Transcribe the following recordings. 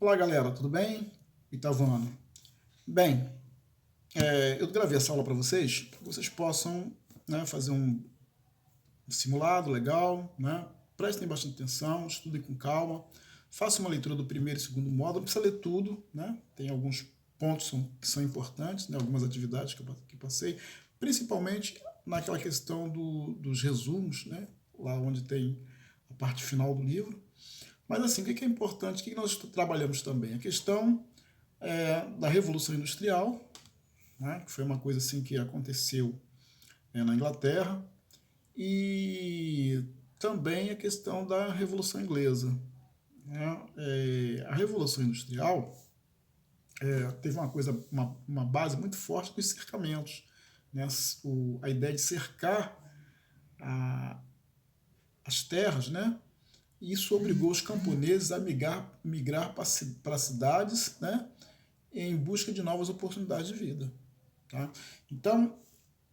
Olá, galera, tudo bem? Itavano. Bem, eu gravei essa aula para que vocês possam, né, fazer um simulado legal, né? Prestem bastante atenção, estudem com calma, façam uma leitura do primeiro e segundo módulo, não precisa ler tudo, né? Tem alguns pontos que são importantes, né? Algumas atividades que passei, principalmente naquela questão dos resumos, né? Lá onde tem a parte final do livro. Mas assim, o que é importante, o que nós trabalhamos também? A questão da Revolução Industrial, né, que foi uma coisa assim que aconteceu na Inglaterra, e também a questão da Revolução Inglesa. Né? A Revolução Industrial teve uma base muito forte dos cercamentos. Né? A ideia de cercar a, as terras, né? E isso obrigou os camponeses a migrar para cidades, né? Em busca de novas oportunidades de vida. Tá? Então,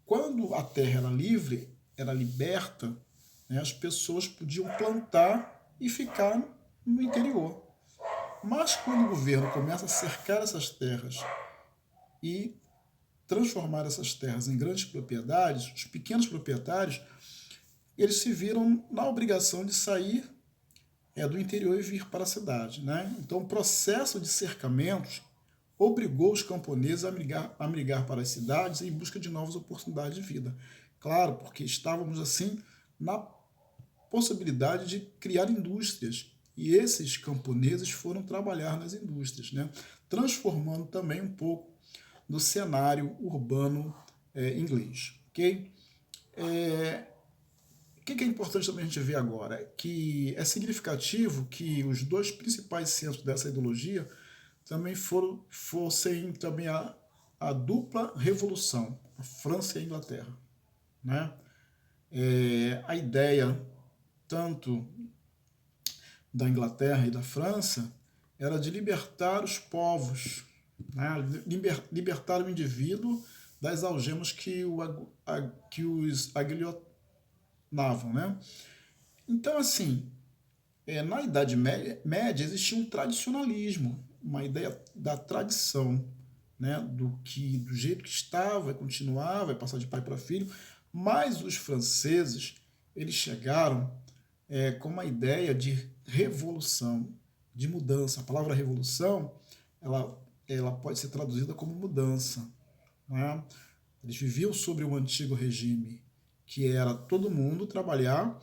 quando a terra era livre, era liberta, né, as pessoas podiam plantar e ficar no interior. Mas quando o governo começa a cercar essas terras e transformar essas terras em grandes propriedades, os pequenos proprietários, eles se viram na obrigação de sair do interior e vir para a cidade. Né? Então, o processo de cercamentos obrigou os camponeses a migrar para as cidades em busca de novas oportunidades de vida. Claro, porque estávamos assim na possibilidade de criar indústrias. E esses camponeses foram trabalhar nas indústrias, né? Transformando também um pouco do cenário urbano inglês. Okay? O que é importante também a gente ver agora? Que é significativo que os dois principais centros dessa ideologia também fossem também a dupla revolução, a França e a Inglaterra. Né? A ideia tanto da Inglaterra e da França era de libertar os povos, né? Libertar o indivíduo das algemas que os aguilhonavam. Né? Então, assim, na Idade Média existia um tradicionalismo, uma ideia da tradição, né, do jeito que está, vai continuar, vai passar de pai para filho, mas os franceses eles chegaram com uma ideia de revolução, de mudança. A palavra revolução ela pode ser traduzida como mudança. Né? Eles viviam sobre um antigo regime, que era todo mundo trabalhar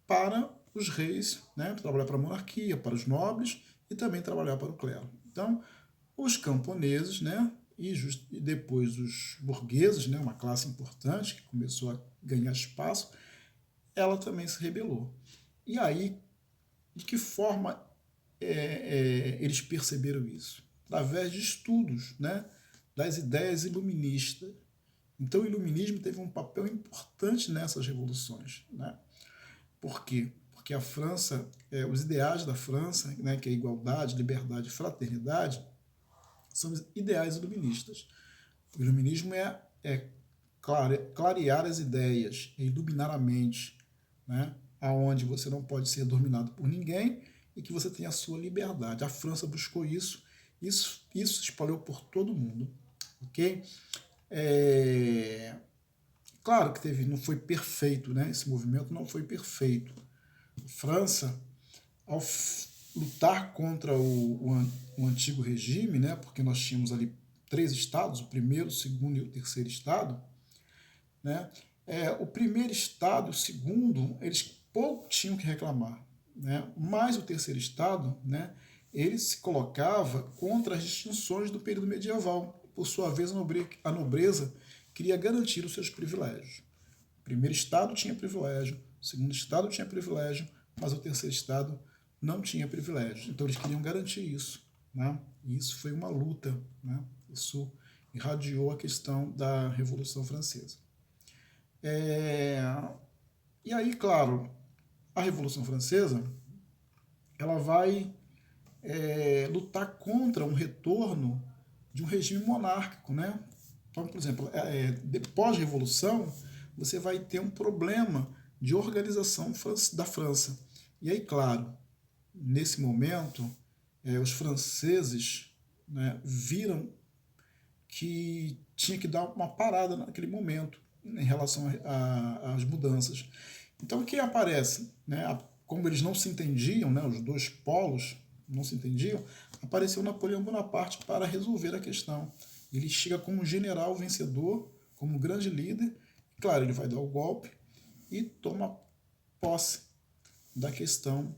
para os reis, né? Trabalhar para a monarquia, para os nobres e também trabalhar para o clero. Então, os camponeses, né? E depois os burgueses, né? Uma classe importante que começou a ganhar espaço, ela também se rebelou. E aí, de que forma eles perceberam isso? Através de estudos, né? Das ideias iluministas. Então, o iluminismo teve um papel importante nessas revoluções, né? Por quê? Porque a França, os ideais da França, né, que é igualdade, liberdade e fraternidade, são ideais iluministas. O iluminismo é clarear as ideias, é iluminar a mente, né, aonde você não pode ser dominado por ninguém e que você tem a sua liberdade. A França buscou isso se espalhou por todo o mundo. Ok? Claro que não foi perfeito, né? Esse movimento não foi perfeito. A França, ao lutar contra o antigo regime, né? Porque nós tínhamos ali três estados, o primeiro, o segundo e o terceiro estado, né? O primeiro estado, o segundo, eles pouco tinham que reclamar, né? Mas o terceiro estado, né? Ele se colocava contra as distinções do período medieval. Por sua vez, a nobreza queria garantir os seus privilégios. O primeiro estado tinha privilégio, o segundo estado tinha privilégio, mas o terceiro estado não tinha privilégio. Então eles queriam garantir isso. Né? E isso foi uma luta. Né? Isso irradiou a questão da Revolução Francesa. E aí, claro, a Revolução Francesa ela vai lutar contra um retorno de um regime monárquico. Né? Então, por exemplo, pós-revolução, você vai ter um problema de organização da França. E aí, claro, nesse momento, os franceses, né, viram que tinha que dar uma parada naquele momento em relação às mudanças. Então, o que aparece? Né, como eles não se entendiam, né, os dois polos não se entendiam, apareceu Napoleão Bonaparte para resolver a questão. Ele chega como general vencedor, como grande líder. Claro, ele vai dar o golpe e toma posse da questão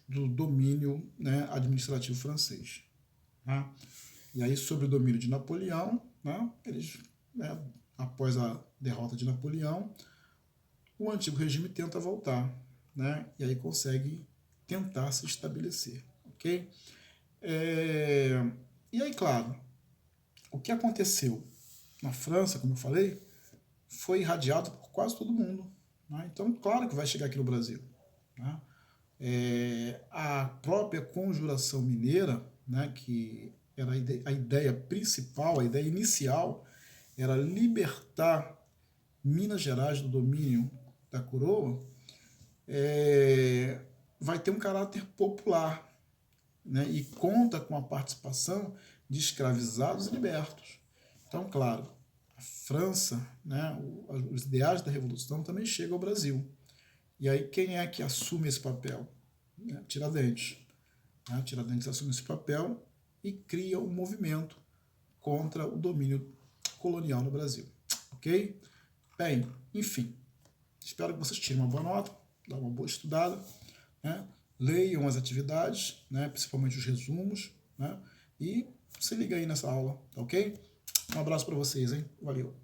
do domínio, né, administrativo francês. Tá? E aí, sobre o domínio de Napoleão, né, eles, né, após a derrota de Napoleão, o antigo regime tenta voltar, né, e aí consegue tentar se estabelecer, ok? E aí, claro, o que aconteceu na França, como eu falei, foi irradiado por quase todo mundo. Né? Então, claro que vai chegar aqui no Brasil. Né? A própria Conjuração Mineira, né, que era a ideia principal, a ideia inicial, era libertar Minas Gerais do domínio da coroa, vai ter um caráter popular, né, e conta com a participação de escravizados e libertos. Então, claro, a França, né, os ideais da Revolução também chegam ao Brasil. E aí quem é que assume esse papel? Tiradentes. Tiradentes assume esse papel e cria um movimento contra o domínio colonial no Brasil. Ok? Bem, enfim, espero que vocês tirem uma boa nota, dá uma boa estudada, né? Leiam as atividades, né? Principalmente os resumos, né? E se liga aí nessa aula, tá ok? Um abraço para vocês, hein? Valeu!